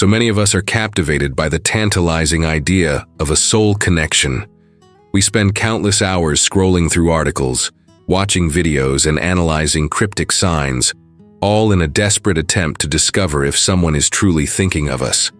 So many of us are captivated by the tantalizing idea of a soul connection. We spend countless hours scrolling through articles, watching videos, and analyzing cryptic signs, all in a desperate attempt to discover if someone is truly thinking of us.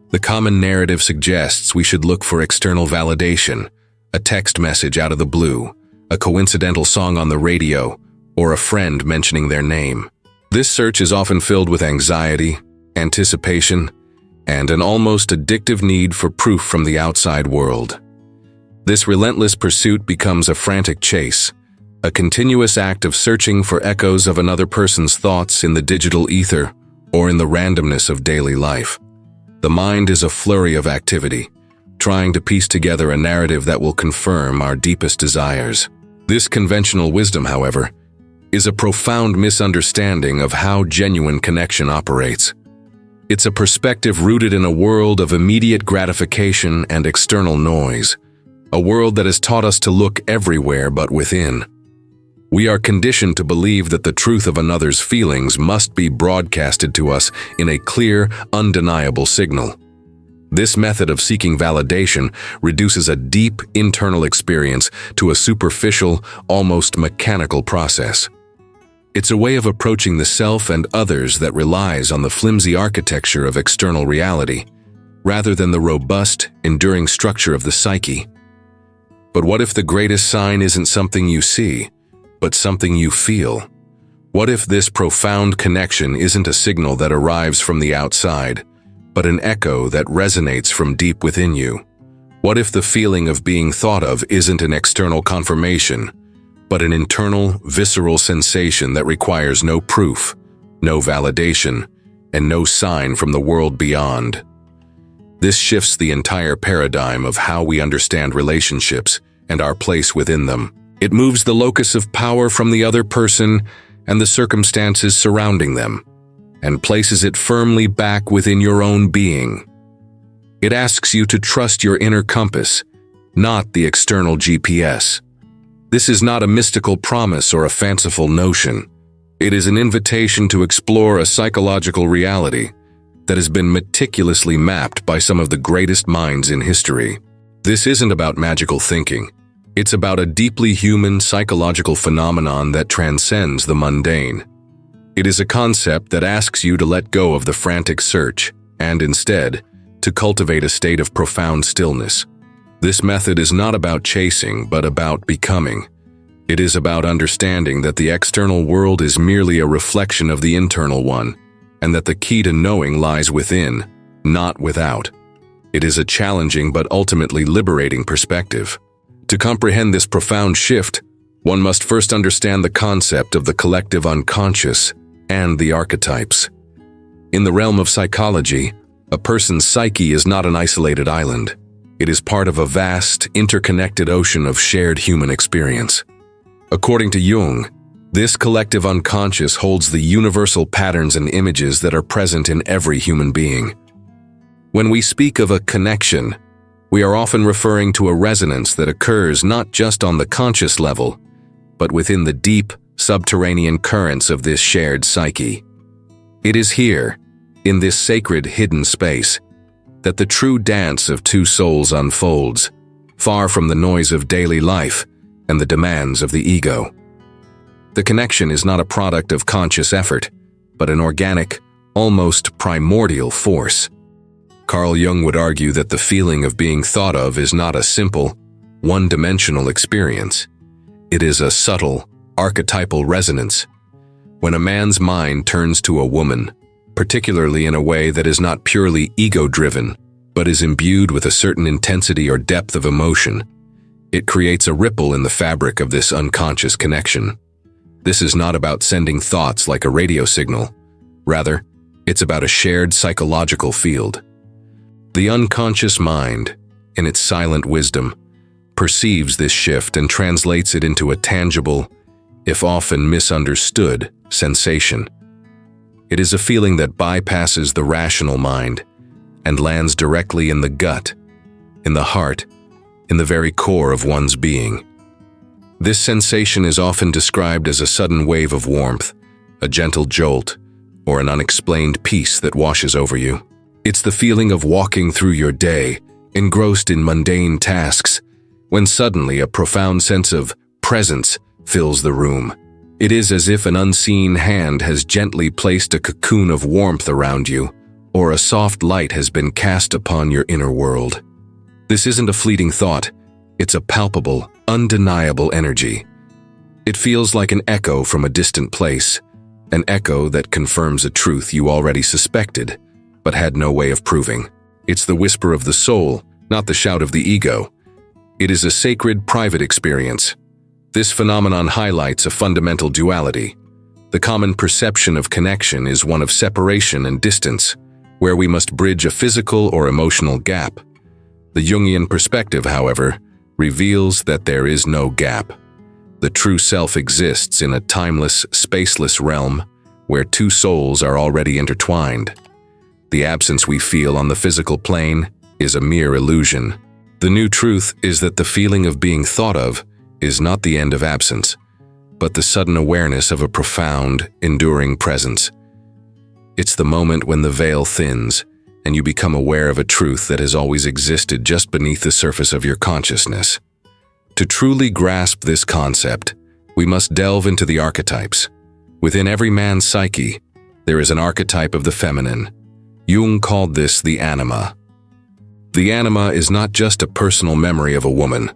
The common narrative suggests we should look for external validation, a text message out of the blue, a coincidental song on the radio, or a friend mentioning their name. This search is often filled with anxiety, anticipation, and an almost addictive need for proof from the outside world. This relentless pursuit becomes a frantic chase, a continuous act of searching for echoes of another person's thoughts in the digital ether or in the randomness of daily life. The mind is a flurry of activity, trying to piece together a narrative that will confirm our deepest desires. This conventional wisdom, however, is a profound misunderstanding of how genuine connection operates. It's a perspective rooted in a world of immediate gratification and external noise, a world that has taught us to look everywhere but within. We are conditioned to believe that the truth of another's feelings must be broadcasted to us in a clear, undeniable signal. This method of seeking validation reduces a deep internal experience to a superficial, almost mechanical process. It's a way of approaching the self and others that relies on the flimsy architecture of external reality, rather than the robust, enduring structure of the psyche. But what if the greatest sign isn't something you see, but something you feel? What if this profound connection isn't a signal that arrives from the outside, but an echo that resonates from deep within you? What if the feeling of being thought of isn't an external confirmation, but an internal, visceral sensation that requires no proof, no validation, and no sign from the world beyond? This shifts the entire paradigm of how we understand relationships and our place within them. It moves the locus of power from the other person and the circumstances surrounding them, and places it firmly back within your own being. It asks you to trust your inner compass, not the external GPS. This is not a mystical promise or a fanciful notion. It is an invitation to explore a psychological reality that has been meticulously mapped by some of the greatest minds in history. This isn't about magical thinking. It's about a deeply human psychological phenomenon that transcends the mundane. It is a concept that asks you to let go of the frantic search and instead to cultivate a state of profound stillness. This method is not about chasing, but about becoming. It is about understanding that the external world is merely a reflection of the internal one, and that the key to knowing lies within, not without. It is a challenging but ultimately liberating perspective. To comprehend this profound shift, one must first understand the concept of the collective unconscious and the archetypes. In the realm of psychology, a person's psyche is not an isolated island. It is part of a vast, interconnected ocean of shared human experience. According to Jung, this collective unconscious holds the universal patterns and images that are present in every human being. When we speak of a connection, we are often referring to a resonance that occurs not just on the conscious level, but within the deep, subterranean currents of this shared psyche. It is here, in this sacred hidden space, that the true dance of two souls unfolds, far from the noise of daily life and the demands of the ego. The connection is not a product of conscious effort, but an organic, almost primordial force. Carl Jung would argue that the feeling of being thought of is not a simple, one-dimensional experience. It is a subtle, archetypal resonance. When a man's mind turns to a woman, particularly in a way that is not purely ego-driven, but is imbued with a certain intensity or depth of emotion, it creates a ripple in the fabric of this unconscious connection. This is not about sending thoughts like a radio signal. Rather, it's about a shared psychological field. The unconscious mind, in its silent wisdom, perceives this shift and translates it into a tangible, if often misunderstood, sensation. It is a feeling that bypasses the rational mind and lands directly in the gut, in the heart, in the very core of one's being. This sensation is often described as a sudden wave of warmth, a gentle jolt, or an unexplained peace that washes over you. It's the feeling of walking through your day, engrossed in mundane tasks, when suddenly a profound sense of presence fills the room. It is as if an unseen hand has gently placed a cocoon of warmth around you, or a soft light has been cast upon your inner world. This isn't a fleeting thought, it's a palpable, undeniable energy. It feels like an echo from a distant place, an echo that confirms a truth you already suspected, but had no way of proving. It's the whisper of the soul, not the shout of the ego. It is a sacred, private experience. This phenomenon highlights a fundamental duality. The common perception of connection is one of separation and distance, where we must bridge a physical or emotional gap. The Jungian perspective, however, reveals that there is no gap. The true self exists in a timeless, spaceless realm where two souls are already intertwined. The absence we feel on the physical plane is a mere illusion. The new truth is that the feeling of being thought of is not the end of absence, but the sudden awareness of a profound, enduring presence. It's the moment when the veil thins and you become aware of a truth that has always existed just beneath the surface of your consciousness. To truly grasp this concept, we must delve into the archetypes. Within every man's psyche, there is an archetype of the feminine. Jung called this the anima. The anima is not just a personal memory of a woman,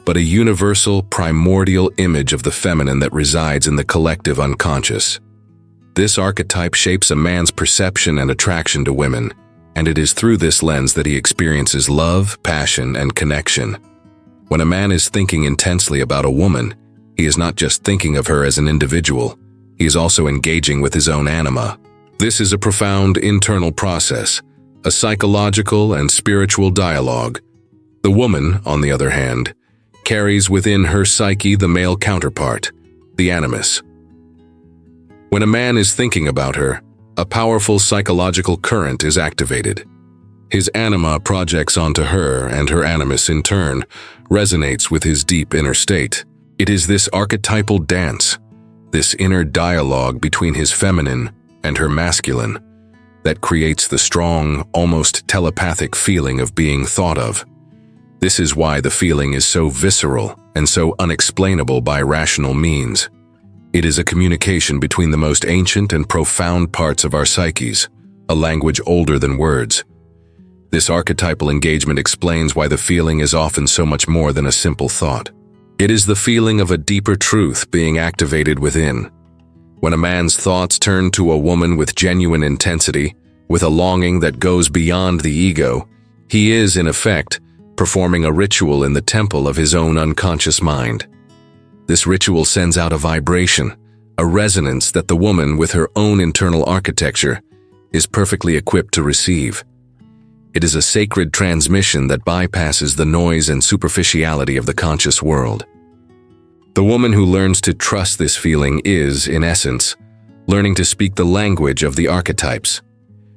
but a universal, primordial image of the feminine that resides in the collective unconscious. This archetype shapes a man's perception and attraction to women, and it is through this lens that he experiences love, passion, and connection. When a man is thinking intensely about a woman, he is not just thinking of her as an individual, he is also engaging with his own anima. This is a profound internal process, a psychological and spiritual dialogue. The woman, on the other hand, carries within her psyche the male counterpart, the animus. When a man is thinking about her, a powerful psychological current is activated. His anima projects onto her, and her animus, in turn, resonates with his deep inner state. It is this archetypal dance, this inner dialogue between his feminine and her masculine, that creates the strong, almost telepathic feeling of being thought of. This is why the feeling is so visceral and so unexplainable by rational means. It is a communication between the most ancient and profound parts of our psyches, a language older than words. This archetypal engagement explains why the feeling is often so much more than a simple thought. It is the feeling of a deeper truth being activated within. When a man's thoughts turn to a woman with genuine intensity, with a longing that goes beyond the ego, he is, in effect, performing a ritual in the temple of his own unconscious mind. This ritual sends out a vibration, a resonance that the woman, with her own internal architecture, is perfectly equipped to receive. It is a sacred transmission that bypasses the noise and superficiality of the conscious world. The woman who learns to trust this feeling is, in essence, learning to speak the language of the archetypes.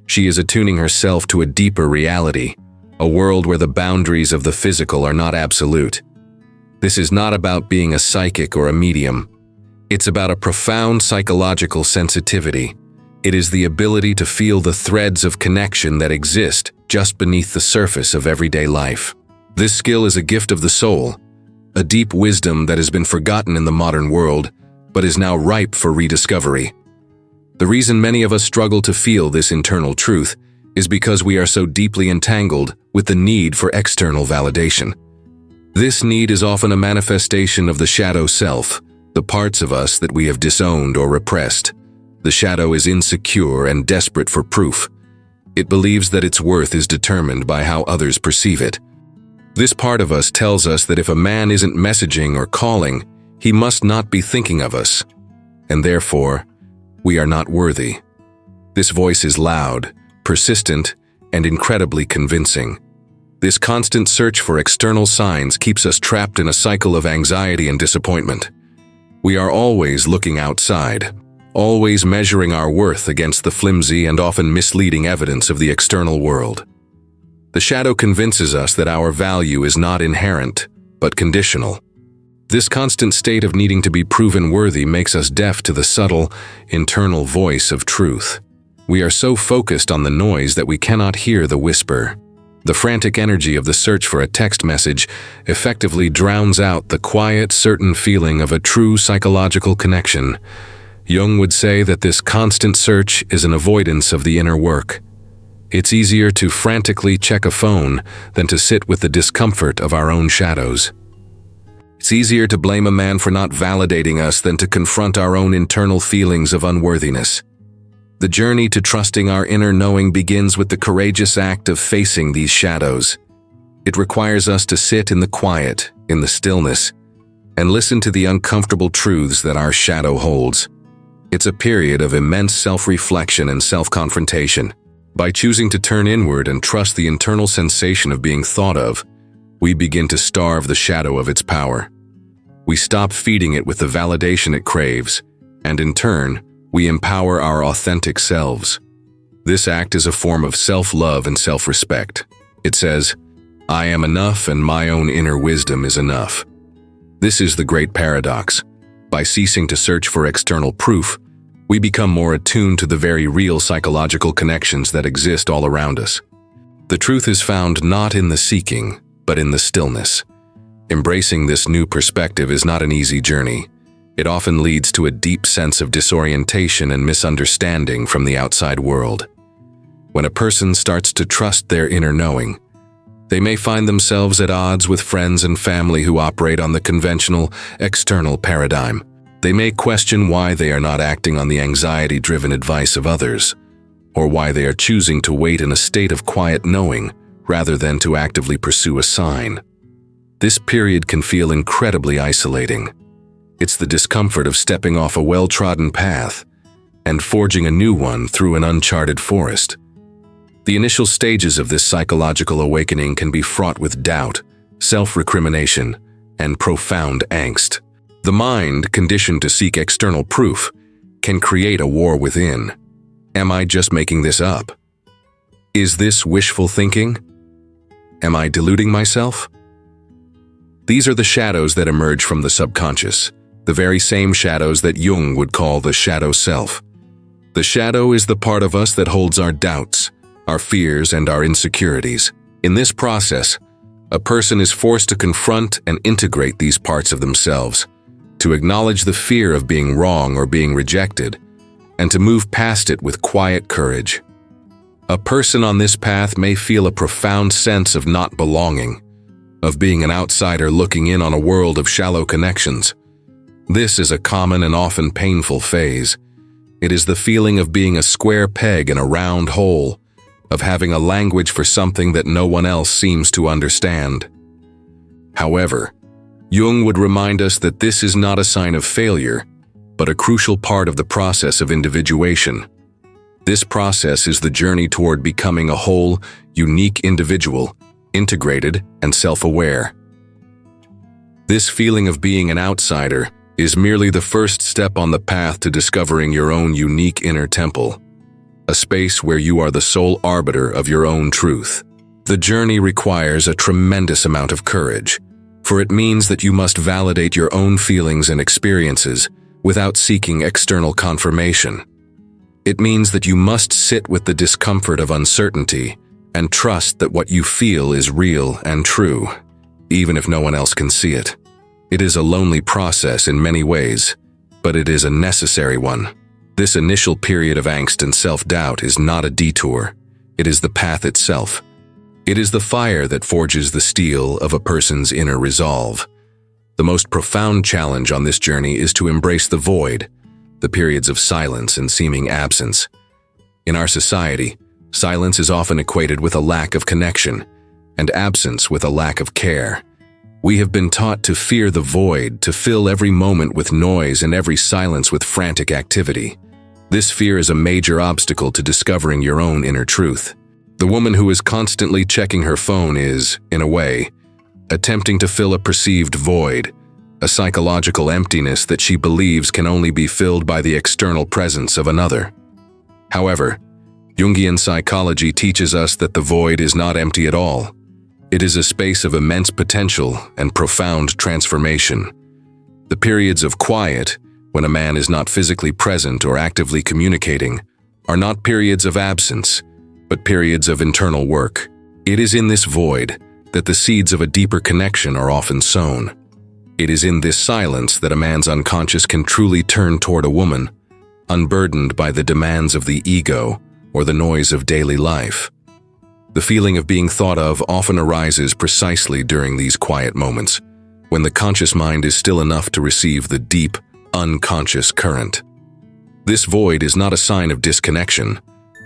She is attuning herself to a deeper reality, a world where the boundaries of the physical are not absolute. This is not about being a psychic or a medium. It's about a profound psychological sensitivity. It is the ability to feel the threads of connection that exist just beneath the surface of everyday life. This skill is a gift of the soul, a deep wisdom that has been forgotten in the modern world, but is now ripe for rediscovery. The reason many of us struggle to feel this internal truth is because we are so deeply entangled with the need for external validation. This need is often a manifestation of the shadow self, the parts of us that we have disowned or repressed. The shadow is insecure and desperate for proof. It believes that its worth is determined by how others perceive it. This part of us tells us that if a man isn't messaging or calling, he must not be thinking of us, and therefore, we are not worthy. This voice is loud, persistent, and incredibly convincing. This constant search for external signs keeps us trapped in a cycle of anxiety and disappointment. We are always looking outside, always measuring our worth against the flimsy and often misleading evidence of the external world. The shadow convinces us that our value is not inherent, but conditional. This constant state of needing to be proven worthy makes us deaf to the subtle, internal voice of truth. We are so focused on the noise that we cannot hear the whisper. The frantic energy of the search for a text message effectively drowns out the quiet, certain feeling of a true psychological connection. Jung would say that this constant search is an avoidance of the inner work. It's easier to frantically check a phone than to sit with the discomfort of our own shadows. It's easier to blame a man for not validating us than to confront our own internal feelings of unworthiness. The journey to trusting our inner knowing begins with the courageous act of facing these shadows. It requires us to sit in the quiet, in the stillness, and listen to the uncomfortable truths that our shadow holds. It's a period of immense self-reflection and self-confrontation. By choosing to turn inward and trust the internal sensation of being thought of, we begin to starve the shadow of its power. We stop feeding it with the validation it craves, and in turn, we empower our authentic selves. This act is a form of self-love and self-respect. It says, "I am enough and my own inner wisdom is enough." This is the great paradox. By ceasing to search for external proof, we become more attuned to the very real psychological connections that exist all around us. The truth is found not in the seeking, but in the stillness. Embracing this new perspective is not an easy journey. It often leads to a deep sense of disorientation and misunderstanding from the outside world. When a person starts to trust their inner knowing, they may find themselves at odds with friends and family who operate on the conventional, external paradigm. They may question why they are not acting on the anxiety-driven advice of others, or why they are choosing to wait in a state of quiet knowing rather than to actively pursue a sign. This period can feel incredibly isolating. It's the discomfort of stepping off a well-trodden path and forging a new one through an uncharted forest. The initial stages of this psychological awakening can be fraught with doubt, self-recrimination, and profound angst. The mind, conditioned to seek external proof, can create a war within. Am I just making this up? Is this wishful thinking? Am I deluding myself? These are the shadows that emerge from the subconscious, the very same shadows that Jung would call the shadow self. The shadow is the part of us that holds our doubts, our fears, and our insecurities. In this process, a person is forced to confront and integrate these parts of themselves, to acknowledge the fear of being wrong or being rejected, and to move past it with quiet courage. A person on this path may feel a profound sense of not belonging, of being an outsider looking in on a world of shallow connections. This is a common and often painful phase. It is the feeling of being a square peg in a round hole, of having a language for something that no one else seems to understand. However, Jung would remind us that this is not a sign of failure, but a crucial part of the process of individuation. This process is the journey toward becoming a whole, unique individual, integrated and self-aware. This feeling of being an outsider is merely the first step on the path to discovering your own unique inner temple, a space where you are the sole arbiter of your own truth. The journey requires a tremendous amount of courage, for it means that you must validate your own feelings and experiences without seeking external confirmation. It means that you must sit with the discomfort of uncertainty and trust that what you feel is real and true, even if no one else can see it. It is a lonely process in many ways, but it is a necessary one. This initial period of angst and self-doubt is not a detour. It is the path itself. It is the fire that forges the steel of a person's inner resolve. The most profound challenge on this journey is to embrace the void, the periods of silence and seeming absence. In our society, silence is often equated with a lack of connection, and absence with a lack of care. We have been taught to fear the void, to fill every moment with noise and every silence with frantic activity. This fear is a major obstacle to discovering your own inner truth. The woman who is constantly checking her phone is, in a way, attempting to fill a perceived void, a psychological emptiness that she believes can only be filled by the external presence of another. However, Jungian psychology teaches us that the void is not empty at all. It is a space of immense potential and profound transformation. The periods of quiet, when a man is not physically present or actively communicating, are not periods of absence, but periods of internal work. It is in this void that the seeds of a deeper connection are often sown. It is in this silence that a man's unconscious can truly turn toward a woman, unburdened by the demands of the ego or the noise of daily life. The feeling of being thought of often arises precisely during these quiet moments, when the conscious mind is still enough to receive the deep, unconscious current. This void is not a sign of disconnection,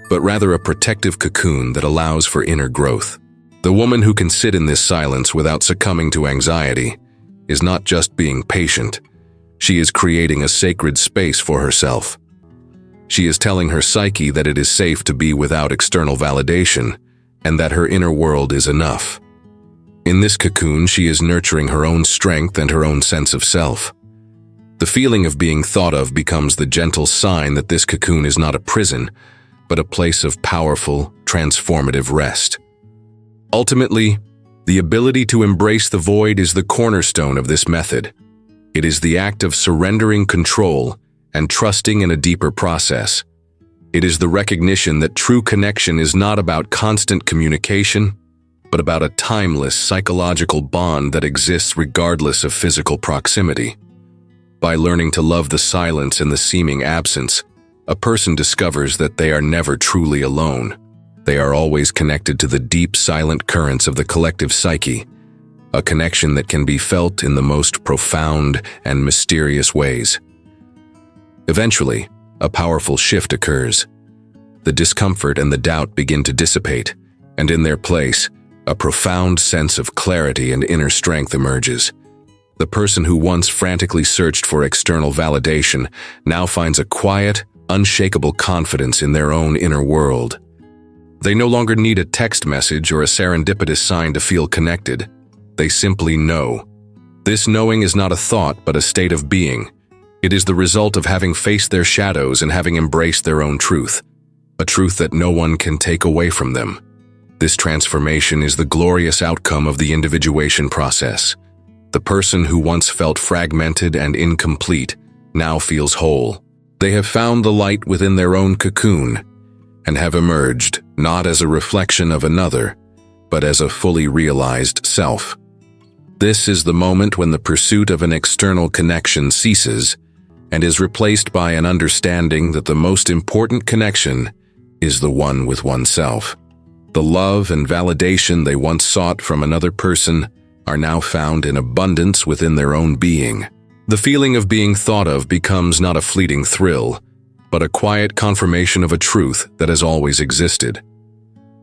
but rather a protective cocoon that allows for inner growth. The woman who can sit in this silence without succumbing to anxiety is not just being patient, she is creating a sacred space for herself. She is telling her psyche that it is safe to be without external validation, and that her inner world is enough. In this cocoon, she is nurturing her own strength and her own sense of self. The feeling of being thought of becomes the gentle sign that this cocoon is not a prison, but a place of powerful, transformative rest. Ultimately, the ability to embrace the void is the cornerstone of this method. It is the act of surrendering control and trusting in a deeper process. It is the recognition that true connection is not about constant communication, but about a timeless psychological bond that exists regardless of physical proximity. By learning to love the silence and the seeming absence, a person discovers that they are never truly alone. They are always connected to the deep, silent currents of the collective psyche, a connection that can be felt in the most profound and mysterious ways. Eventually, a powerful shift occurs. The discomfort and the doubt begin to dissipate, and in their place, a profound sense of clarity and inner strength emerges. The person who once frantically searched for external validation now finds a quiet, unshakable confidence in their own inner world. They no longer need a text message or a serendipitous sign to feel connected. They simply know. This knowing is not a thought, but a state of being. It is the result of having faced their shadows and having embraced their own truth, a truth that no one can take away from them. This transformation is the glorious outcome of the individuation process. The person who once felt fragmented and incomplete now feels whole. They have found the light within their own cocoon and have emerged not as a reflection of another, but as a fully realized self. This is the moment when the pursuit of an external connection ceases and is replaced by an understanding that the most important connection is the one with oneself. The love and validation they once sought from another person are now found in abundance within their own being. The feeling of being thought of becomes not a fleeting thrill, but a quiet confirmation of a truth that has always existed.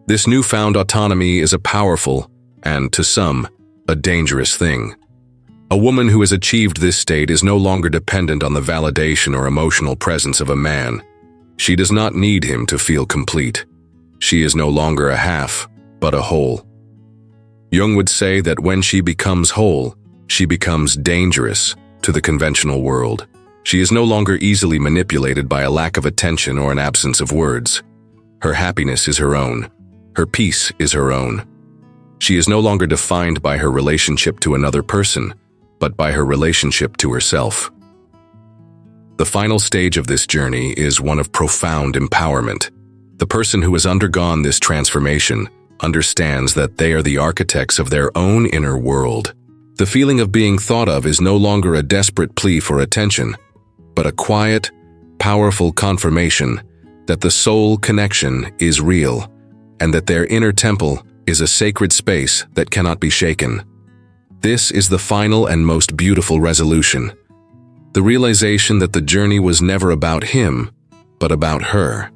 This newfound autonomy is a powerful, and to some, a dangerous thing. A woman who has achieved this state is no longer dependent on the validation or emotional presence of a man. She does not need him to feel complete. She is no longer a half, but a whole. Jung would say that when she becomes whole, she becomes dangerous to the conventional world. She is no longer easily manipulated by a lack of attention or an absence of words. Her happiness is her own. Her peace is her own. She is no longer defined by her relationship to another person, but by her relationship to herself. The final stage of this journey is one of profound empowerment. The person who has undergone this transformation understands that they are the architects of their own inner world. The feeling of being thought of is no longer a desperate plea for attention, but a quiet, powerful confirmation that the soul connection is real and that their inner temple is a sacred space that cannot be shaken. This is the final and most beautiful resolution. The realization that the journey was never about him, but about her.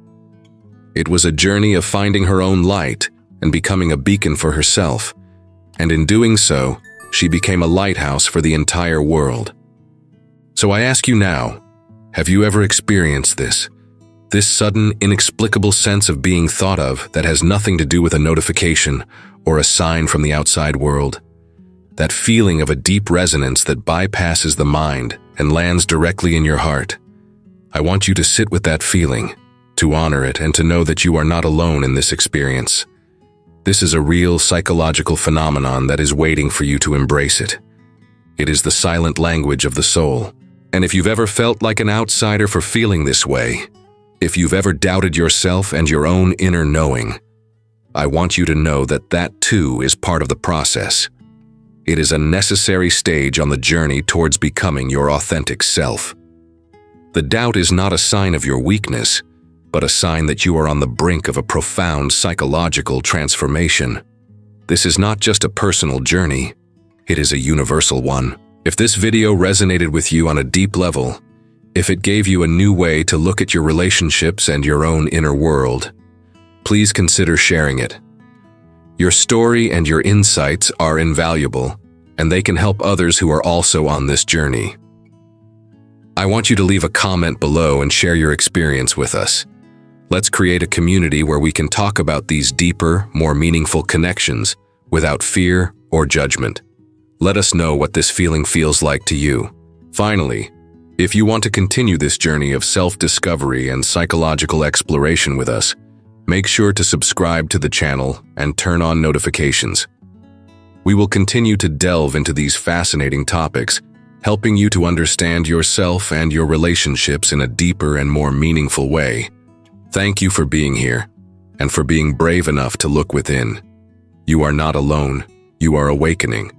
It was a journey of finding her own light and becoming a beacon for herself, and in doing so, she became a lighthouse for the entire world. So I ask you now, have you ever experienced this? This sudden, inexplicable sense of being thought of that has nothing to do with a notification or a sign from the outside world? That feeling of a deep resonance that bypasses the mind and lands directly in your heart. I want you to sit with that feeling, to honor it, and to know that you are not alone in this experience. This is a real psychological phenomenon that is waiting for you to embrace it. It is the silent language of the soul. And if you've ever felt like an outsider for feeling this way, If you've ever doubted yourself and your own inner knowing, I want you to know that that too is part of the process. It is a necessary stage on the journey towards becoming your authentic self. The doubt is not a sign of your weakness, but a sign that you are on the brink of a profound psychological transformation. This is not just a personal journey, it is a universal one. If this video resonated with you on a deep level, if it gave you a new way to look at your relationships and your own inner world, please consider sharing it. Your story and your insights are invaluable, and they can help others who are also on this journey. I want you to leave a comment below and share your experience with us. Let's create a community where we can talk about these deeper, more meaningful connections without fear or judgment. Let us know what this feeling feels like to you. Finally, if you want to continue this journey of self-discovery and psychological exploration with us, make sure to subscribe to the channel and turn on notifications. We will continue to delve into these fascinating topics, helping you to understand yourself and your relationships in a deeper and more meaningful way. Thank you for being here and for being brave enough to look within. You are not alone. You are awakening.